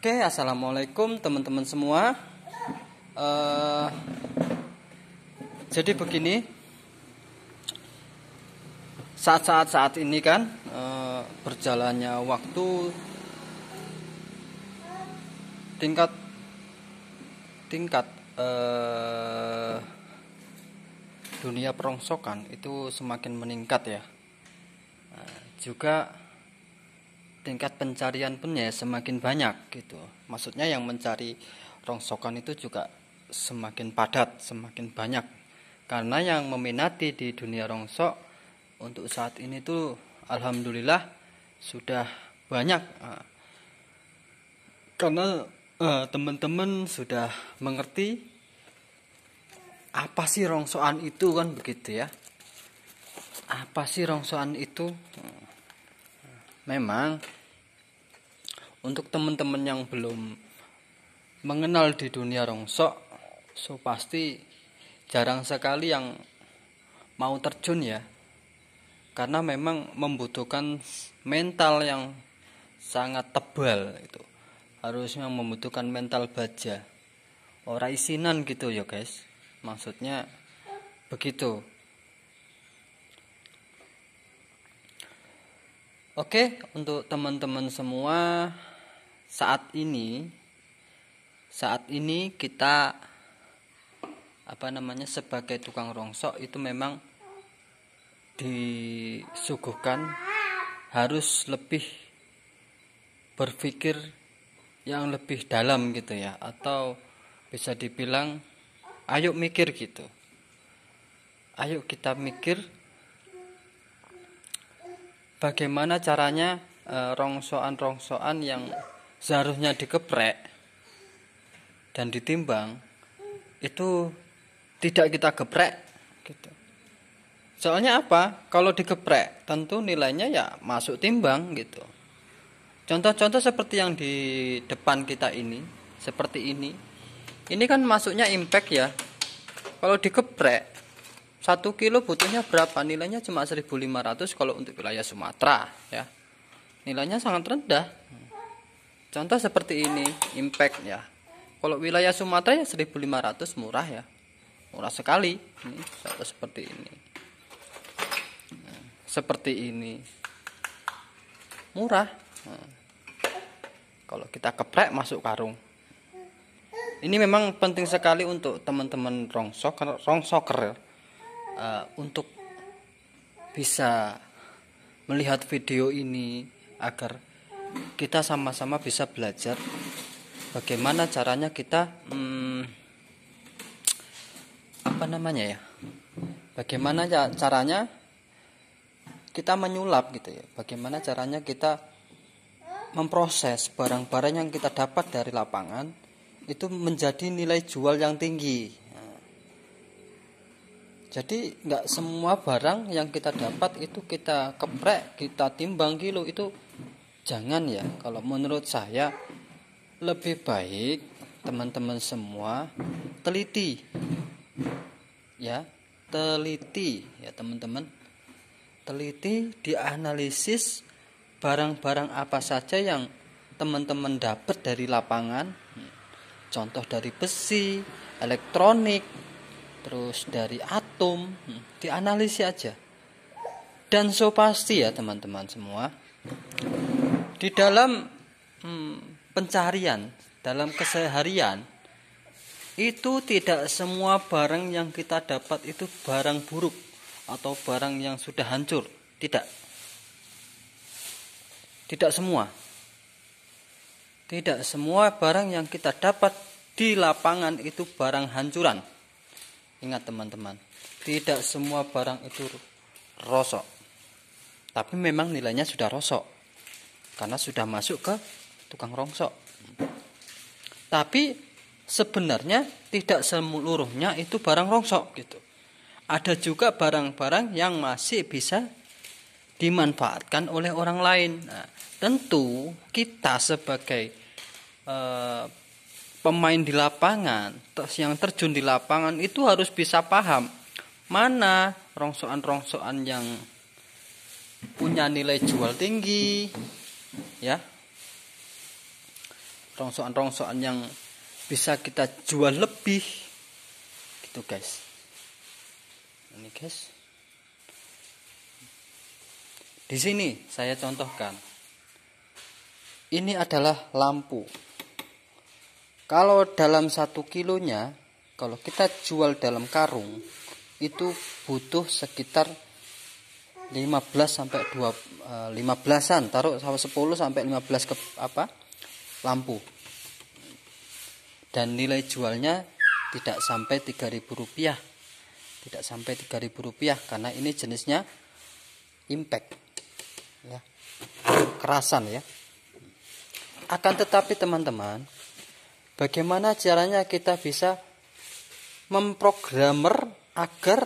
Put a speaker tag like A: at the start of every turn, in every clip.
A: Oke, assalamualaikum teman-teman semua. Jadi begini, saat ini kan berjalannya waktu, tingkat dunia perongsokan itu semakin meningkat ya. Juga tingkat pencarian pun ya semakin banyak gitu. Maksudnya yang mencari rongsokan itu juga semakin padat, semakin banyak. Karena yang meminati di dunia rongsok untuk saat ini tuh alhamdulillah sudah banyak. Karena teman-teman sudah mengerti apa sih rongsokan itu, kan begitu ya. Apa sih rongsokan itu? Memang untuk teman-teman yang belum mengenal di dunia rongsok, pasti jarang sekali yang mau terjun ya. Karena memang membutuhkan mental yang sangat tebal itu. Harusnya membutuhkan mental baja. Ora isinan gitu ya guys. Maksudnya begitu. Oke, untuk teman-teman semua, saat ini kita sebagai tukang rongsok itu memang disuguhkan harus lebih berpikir yang lebih dalam gitu ya, atau bisa dibilang ayo mikir gitu. Ayo kita mikir bagaimana caranya rongsokan yang seharusnya dikeprek dan ditimbang itu tidak kita geprek gitu. Soalnya apa? Kalau digeprek tentu nilainya ya masuk timbang gitu. Contoh-contoh seperti yang di depan kita ini, seperti ini. Ini kan masuknya impact ya. Kalau digeprek 1 kilo butuhnya berapa? Nilainya cuma 1.500 kalau untuk wilayah Sumatera ya. Nilainya sangat rendah. Contoh seperti ini, impact ya. Kalau wilayah Sumatera ya 1.500, murah ya. Murah sekali. Ini seperti ini. Seperti ini. Murah. Kalau kita keprek masuk karung. Ini memang penting sekali untuk teman-teman rongsoker. Untuk bisa melihat video ini agar kita sama-sama bisa belajar bagaimana caranya kita bagaimana caranya kita menyulap gitu ya, bagaimana caranya kita memproses barang-barang yang kita dapat dari lapangan itu menjadi nilai jual yang tinggi. Jadi nggak semua barang yang kita dapat itu kita keprek, kita timbang kilo, itu jangan ya. Kalau menurut saya lebih baik teman-teman semua teliti ya teman-teman. Teliti, dianalisis barang-barang apa saja yang teman-teman dapat dari lapangan. Contoh dari besi, elektronik, terus dari atom, dianalisis aja. Dan pasti ya teman-teman semua, di dalam pencarian, dalam keseharian, itu tidak semua barang yang kita dapat itu barang buruk atau barang yang sudah hancur. Tidak semua. Tidak semua barang yang kita dapat di lapangan itu barang hancuran. Ingat teman-teman, tidak semua barang itu rosok. Tapi memang nilainya sudah rosok karena sudah masuk ke tukang rongsok. Tapi sebenarnya tidak seluruhnya itu barang rongsok gitu. Ada juga barang-barang yang masih bisa dimanfaatkan oleh orang lain. Nah, tentu kita sebagai pemain di lapangan, yang terjun di lapangan itu harus bisa paham mana rongsokan-rongsokan yang punya nilai jual tinggi ya, rongsokan-rongsokan yang bisa kita jual lebih gitu guys. Ini guys, di sini saya contohkan, ini adalah lampu. Kalau dalam 1 kilonya, kalau kita jual dalam karung itu butuh sekitar 15 sampai 15-an, taruh 10 sampai 15 lampu. Dan nilai jualnya tidak sampai Rp3.000. Tidak sampai Rp3.000 karena ini jenisnya impact. Ya. Kerasan ya. Akan tetapi teman-teman, bagaimana caranya kita bisa memprogramer agar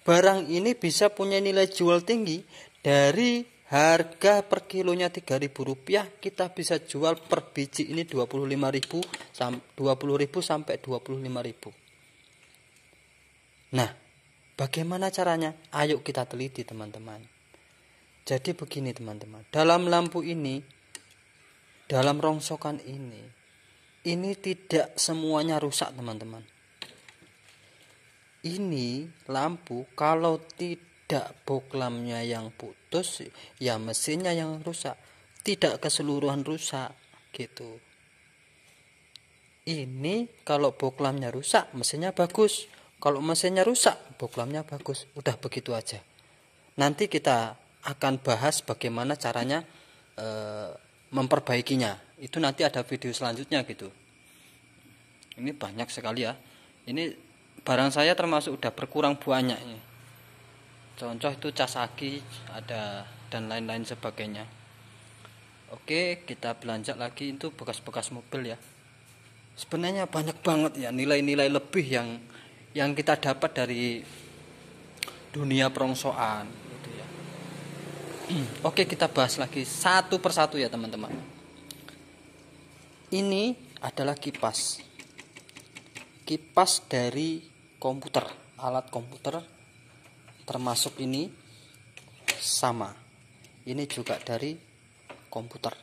A: barang ini bisa punya nilai jual tinggi? Dari harga per kilonya Rp3.000, kita bisa jual per biji ini 20.000 sampai 25.000. Nah, bagaimana caranya? Ayo kita teliti teman-teman. Jadi begini teman-teman, dalam lampu ini, dalam rongsokan ini tidak semuanya rusak teman-teman. Ini lampu kalau tidak boklamnya yang putus, ya mesinnya yang rusak. Tidak keseluruhan rusak gitu. Ini kalau boklamnya rusak, mesinnya bagus. Kalau mesinnya rusak, boklamnya bagus. Udah begitu aja. Nanti kita akan bahas bagaimana caranya memperbaikinya. Itu nanti ada video selanjutnya gitu. Ini banyak sekali ya. Ini barang saya termasuk udah berkurang banyak ya. Contoh itu cas aki ada dan lain-lain sebagainya. Oke, kita belanja lagi itu bekas-bekas mobil ya. Sebenarnya banyak banget ya nilai-nilai lebih yang kita dapat dari dunia perongsokan gitu ya. Oke, kita bahas lagi satu persatu ya teman-teman. Ini adalah kipas. Kipas dari komputer, alat komputer, termasuk ini sama. Ini juga dari komputer.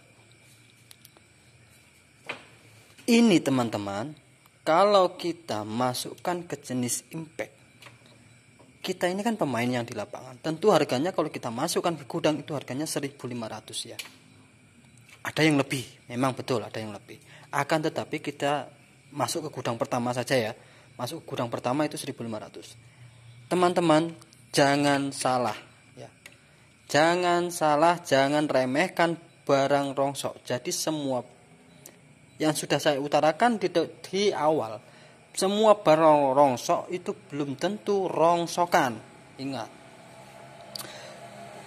A: Ini teman-teman, kalau kita masukkan ke jenis impact, kita ini kan pemain yang di lapangan. Tentu harganya kalau kita masukkan ke gudang itu harganya 1.500 ya. Ada yang lebih, memang betul ada yang lebih. Akan tetapi kita masuk ke gudang pertama saja ya. Masuk ke gudang pertama itu 1.500. Teman-teman, jangan salah ya. Jangan salah, jangan remehkan barang rongsok. Jadi semua yang sudah saya utarakan di awal, semua barang rongsok itu belum tentu rongsokan. Ingat.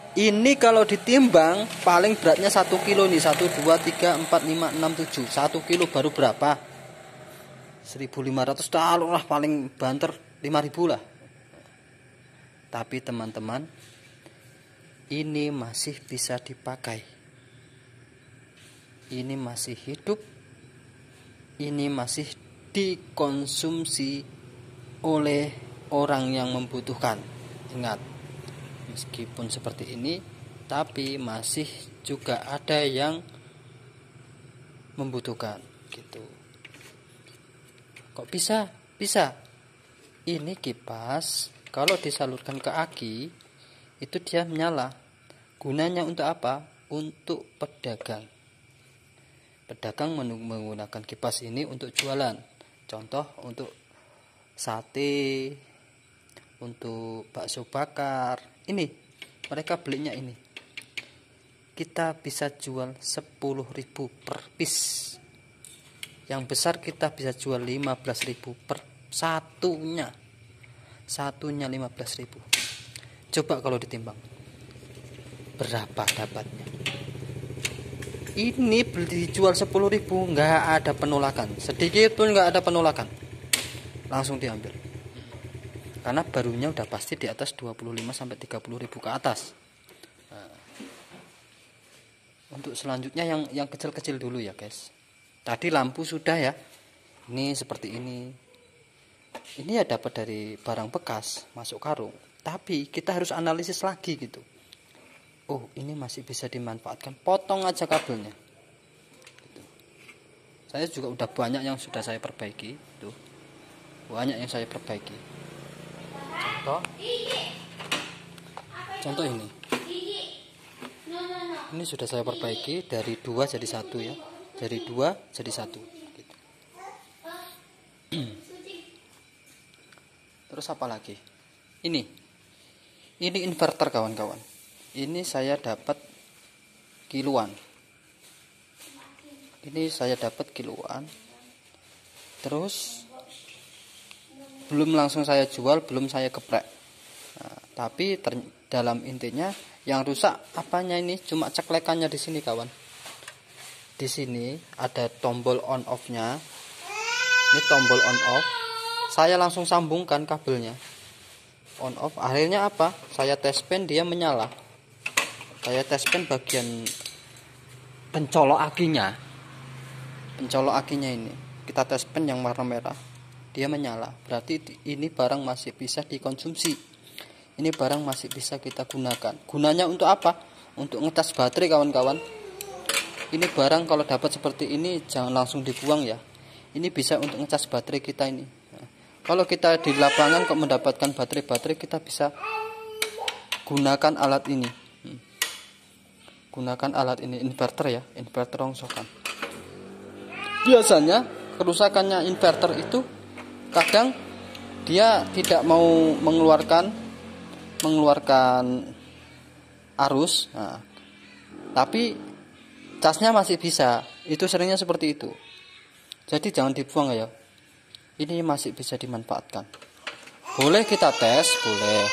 A: Ini kalau ditimbang paling beratnya 1 kilo nih. 1, 2, 3, 4, 5, 6, 7. 1 kilo baru berapa? 1.500, taruhlah paling banter 5.000 lah. Tapi teman-teman, ini masih bisa dipakai. Ini masih hidup. Ini masih dikonsumsi oleh orang yang membutuhkan. Ingat, meskipun seperti ini, tapi masih juga ada yang membutuhkan gitu. Kok bisa? Bisa. Ini kipas kalau disalurkan ke aki itu dia menyala. Gunanya untuk apa? Untuk pedagang. Pedagang menggunakan kipas ini untuk jualan. Contoh untuk sate, untuk bakso bakar. Ini mereka belinya ini. Kita bisa jual 10.000 per piece. Yang besar kita bisa jual 15.000 per satunya. Satunya 15.000. Coba kalau ditimbang. Berapa dapatnya? Ini dijual 10.000, nggak ada penolakan. Sedikit pun nggak ada penolakan. Langsung diambil. Karena barunya udah pasti di atas 25 sampai 30.000 ke atas. Nah, untuk selanjutnya yang kecil-kecil dulu ya, guys. Tadi lampu sudah ya. Ini seperti ini. Ini ya dapat dari barang bekas masuk karung. Tapi kita harus analisis lagi gitu. Oh, ini masih bisa dimanfaatkan. Potong aja kabelnya. Gitu. Saya juga udah banyak yang sudah saya perbaiki tuh, banyak yang saya perbaiki. Contoh ini sudah saya perbaiki dari 2 jadi 1 ya, dari 2 jadi 1 gitu. Terus apa lagi, ini inverter kawan-kawan, ini saya dapat kiloan. Terus belum langsung saya jual, belum saya geprek. Nah, tapi dalam intinya yang rusak apanya ini, cuma ceklekannya di sini kawan. Di sini ada tombol on off-nya. Ini tombol on off. Saya langsung sambungkan kabelnya. On off, akhirnya apa? Saya tes pen, dia menyala. Saya tes pen bagian pencolok akinya. Ini kita tes pen yang warna merah, dia menyala, berarti ini barang masih bisa dikonsumsi, ini barang masih bisa kita gunakan. Gunanya untuk apa? Untuk ngecas baterai kawan-kawan. Ini barang kalau dapat seperti ini jangan langsung dibuang ya, ini bisa untuk ngecas baterai kita ini. Nah, kalau kita di lapangan kok mendapatkan baterai, kita bisa gunakan alat ini. Gunakan alat ini, inverter ya, inverter rongsokan. Biasanya kerusakannya inverter itu kadang dia tidak mau mengeluarkan arus, nah, tapi casnya masih bisa. Itu seringnya seperti itu. Jadi jangan dibuang ya. Ini masih bisa dimanfaatkan. Boleh kita tes, boleh.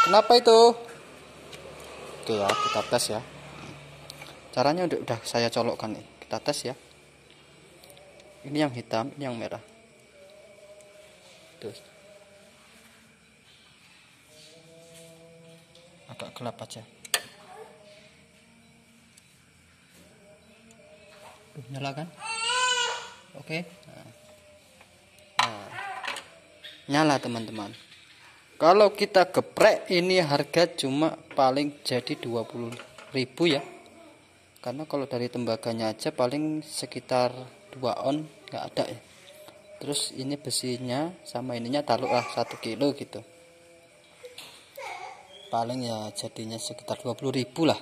A: Kenapa itu? Oke ya, kita tes ya. Caranya udah saya colokkan nih. Kita tes ya. Ini yang hitam, ini yang merah. Tuh. Agak gelap aja. Nyala kan? Oke. Nah. Nyala teman-teman. Kalau kita geprek ini harga cuma paling jadi 20.000 ya. Karena kalau dari tembaganya aja paling sekitar 2 on nggak ada ya. Terus ini besinya sama ininya taruhlah 1 kilo gitu. Paling ya jadinya sekitar 20.000 lah.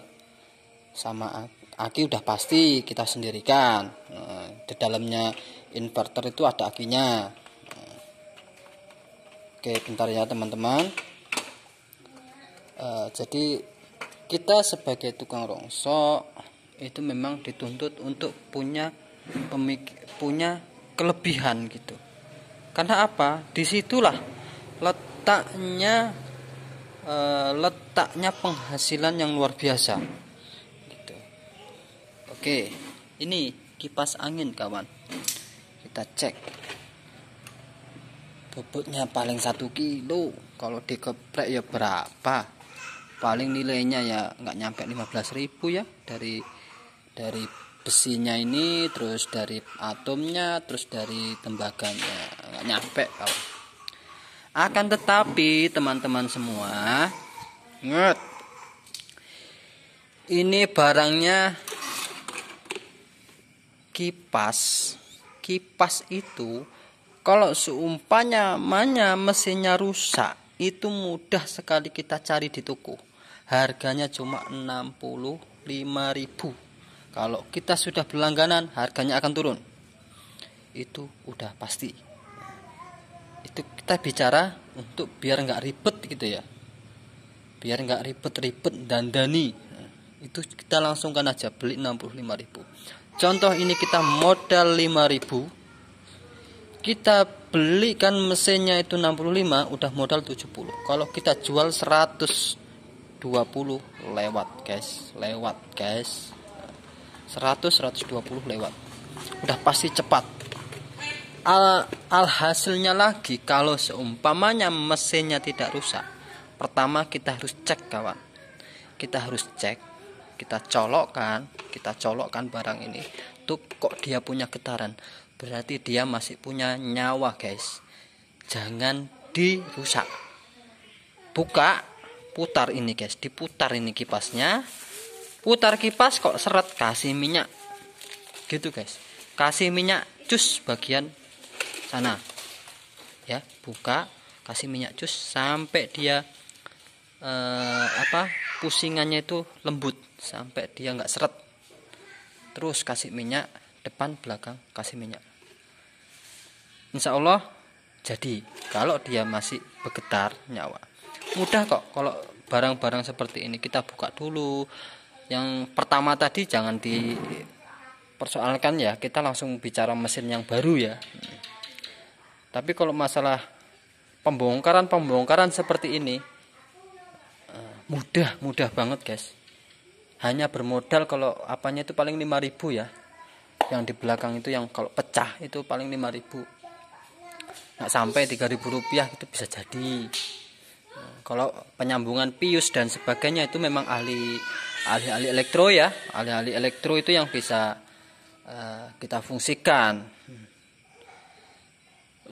A: Sama aki udah pasti kita sendirikan. Nah, di dalamnya inverter itu ada akinya. Nah. Oke, bentar ya teman-teman. Jadi kita sebagai tukang rongsok itu memang dituntut untuk punya kelebihan gitu. Karena apa? Disitulah letaknya penghasilan yang luar biasa. Gitu. Oke, ini kipas angin kawan. Kita cek. Bobotnya paling 1 kilo. Kalau dikeprek ya berapa? Paling nilainya ya nggak nyampe 15.000 ya, dari besinya ini, terus dari atomnya, terus dari tembaganya, nggak nyampe kawan. Akan tetapi teman-teman semua, ingat, ini barangnya kipas itu kalau seumpamanya mesinnya rusak, itu mudah sekali kita cari di toko. Harganya cuma 65.000. Kalau kita sudah berlangganan, harganya akan turun. Itu udah pasti. Itu kita bicara untuk biar nggak ribet gitu ya. Biar nggak ribet-ribet dandani. Itu kita langsungkan aja beli 65.000. Contoh ini kita modal 5.000. Kita belikan mesinnya itu 65, udah modal 70. Kalau kita jual 120 lewat guys. 120 lewat. Udah pasti cepat. Alhasilnya lagi, kalau seumpamanya mesinnya tidak rusak, pertama kita harus cek kawan. Kita harus cek, kita colokkan barang ini. Tuh kok dia punya getaran, berarti dia masih punya nyawa guys. Jangan dirusak. Buka, putar ini guys, diputar ini kipasnya. Putar kipas kok seret, kasih minyak. Gitu guys. Kasih minyak cus bagian sana. Ya, buka, kasih minyak cus sampai dia pusingannya itu lembut, sampai dia nggak seret. Terus kasih minyak depan belakang, kasih minyak. Insya Allah jadi. Kalau dia masih bergetar nyawa, mudah kok. Kalau barang-barang seperti ini kita buka dulu. Yang pertama tadi jangan dipersoalkan ya, kita langsung bicara mesin yang baru ya. Tapi kalau masalah pembongkaran seperti ini mudah banget guys. Hanya bermodal kalau apanya itu paling 5.000 ya. Yang di belakang itu yang kalau pecah itu paling 5.000. Nggak sampai 3.000 rupiah itu bisa jadi. Kalau penyambungan pius dan sebagainya itu memang ahli elektro ya. Ahli elektro itu yang bisa kita fungsikan.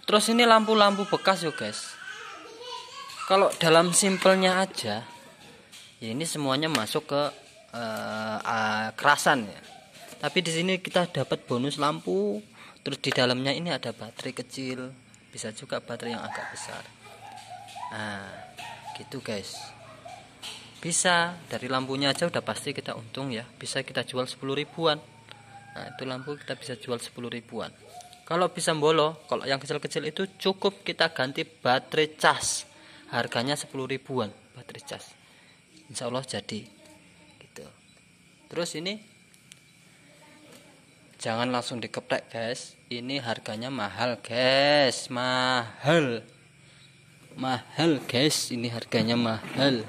A: Terus ini lampu-lampu bekas yo guys. Kalau dalam simpelnya aja, ya ini semuanya masuk ke kerasan ya. Tapi di sini kita dapat bonus lampu. Terus di dalamnya ini ada baterai kecil, bisa juga baterai yang agak besar. Nah, gitu guys. Bisa dari lampunya aja udah pasti kita untung ya. Bisa kita jual 10 ribuan. Nah, itu lampu kita bisa jual 10 ribuan. Kalau bisa bolo, kalau yang kecil-kecil itu cukup kita ganti baterai cas. Harganya 10 ribuan baterai cas. Insya Allah jadi. Gitu. Terus ini jangan langsung dikeplek guys. Ini harganya mahal guys. Mahal guys. Ini harganya mahal.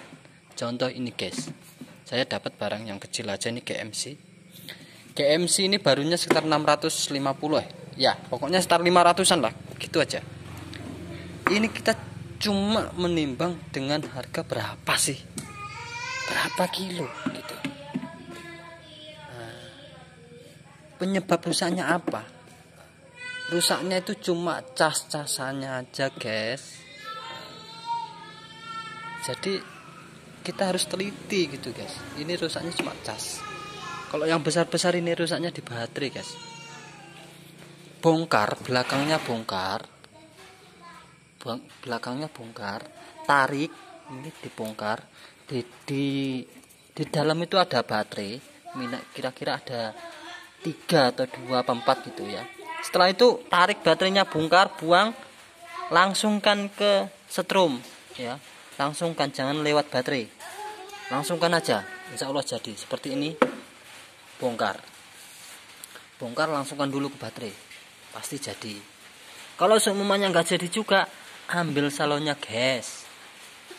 A: Contoh ini guys. Saya dapat barang yang kecil aja ini GMC. GMC ini barunya sekitar 650 ya. Pokoknya sekitar 500-an lah. Gitu aja. Ini kita cuma menimbang dengan harga berapa sih? Berapa kilo gitu. Nah, penyebab rusaknya apa? Rusaknya itu cuma cas-casannya aja guys. Jadi kita harus teliti gitu guys. Ini rusaknya cuma cas. Kalau yang besar-besar ini rusaknya di baterai guys. Bongkar, belakangnya bongkar. Belakangnya bongkar, tarik, ini dibongkar. Di dalam itu ada baterai, kira-kira ada 3 atau 2 apa 4 gitu ya. Setelah itu tarik baterainya, bongkar, buang, langsungkan ke setrum ya. Langsungkan, jangan lewat baterai. Langsungkan aja, insya Allah jadi. Seperti ini, bongkar, langsungkan dulu ke baterai, pasti jadi. Kalau semuanya nggak jadi juga, ambil salonnya guys.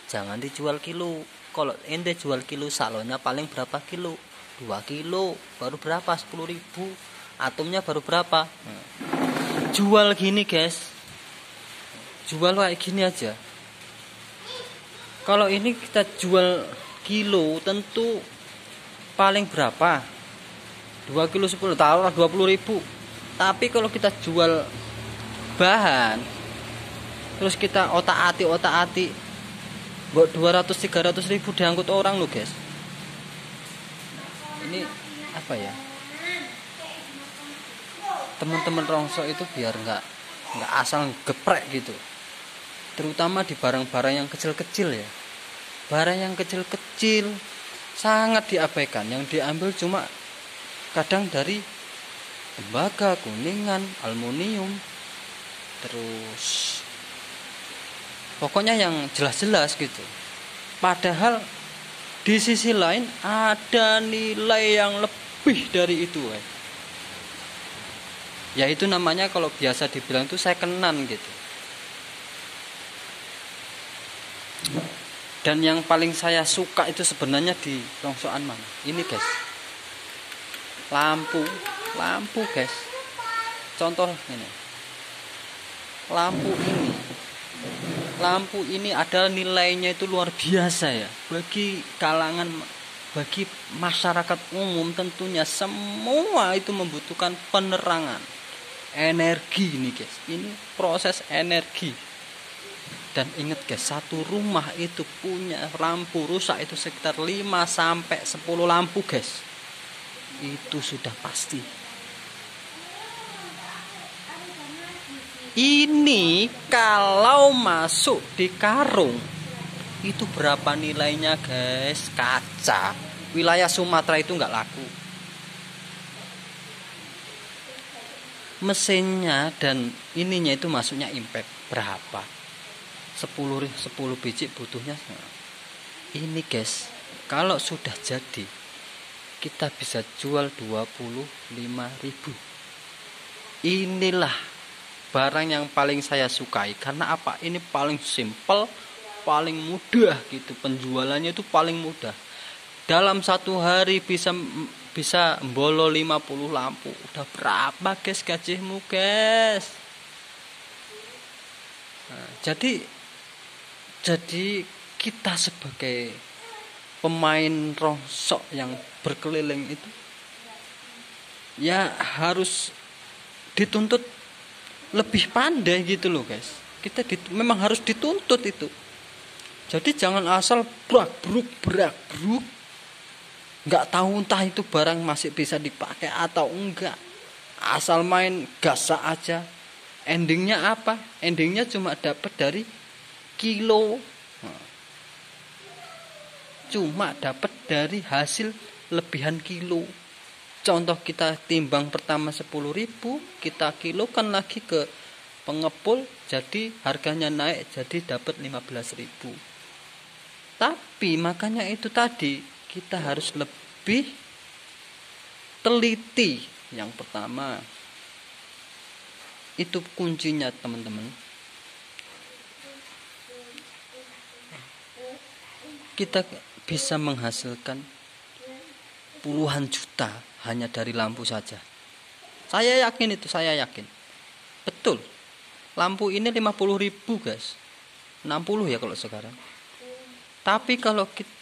A: Jangan dijual kilo. Kalau ente jual kilo, salonnya paling berapa kilo? 2 kilo, baru berapa? 10 ribu. Atomnya baru berapa? Jual gini guys. Jual kayak gini aja. Kalau ini kita jual kilo, tentu paling berapa? 2 kilo 10, taruhlah 20 ribu. Tapi kalau kita jual bahan, terus kita otak-atik, buat 200-300 ribu diangkut orang lo guys. Ini apa ya, teman-teman rongsok itu biar nggak asal geprek gitu. Terutama di barang-barang yang kecil-kecil ya. Barang yang kecil-kecil sangat diabaikan. Yang diambil cuma kadang dari tembaga, kuningan, aluminium, terus pokoknya yang jelas-jelas gitu. Padahal di sisi lain ada nilai yang lebih dari itu ya itu namanya kalau biasa dibilang itu secondan gitu. Dan yang paling saya suka itu sebenarnya di rongsokan mana? Ini guys, lampu guys. Contoh ini, lampu ini ada nilainya itu luar biasa ya. Bagi kalangan, bagi masyarakat umum tentunya semua itu membutuhkan penerangan, energi ini guys. Ini proses energi. Dan ingat guys, satu rumah itu punya lampu rusak itu sekitar 5-10 lampu guys. Itu sudah pasti. Ini kalau masuk di karung itu berapa nilainya guys? Kaca. Wilayah Sumatera itu nggak laku. Mesinnya dan ininya itu masuknya impact berapa? 10 biji butuhnya. Ini guys, kalau sudah jadi kita bisa jual 25.000. Inilah barang yang paling saya sukai. Karena apa? Ini paling simple, paling mudah gitu. Penjualannya itu paling mudah. Dalam satu hari bisa bolo 50 lampu. Udah berapa guys gajimu guys? Nah, jadi kita sebagai pemain rongsok yang berkeliling itu ya harus dituntut lebih pandai gitu loh guys. Kita memang harus dituntut itu. Jadi jangan asal brak-bruk nggak tahu entah itu barang masih bisa dipakai atau enggak, asal main gasak aja. Endingnya apa? Endingnya cuma dapat dari kilo, cuma dapat dari hasil lebihan kilo. Contoh kita timbang pertama 10.000, kita kilokan lagi ke pengepul, jadi harganya naik jadi dapat 15.000. Tapi makanya itu tadi kita harus lebih teliti. Yang pertama itu kuncinya teman-teman. Kita bisa menghasilkan puluhan juta hanya dari lampu saja. Saya yakin itu, saya yakin. Betul. Lampu ini 50.000 guys. 60 ya kalau sekarang. Tapi kalau kita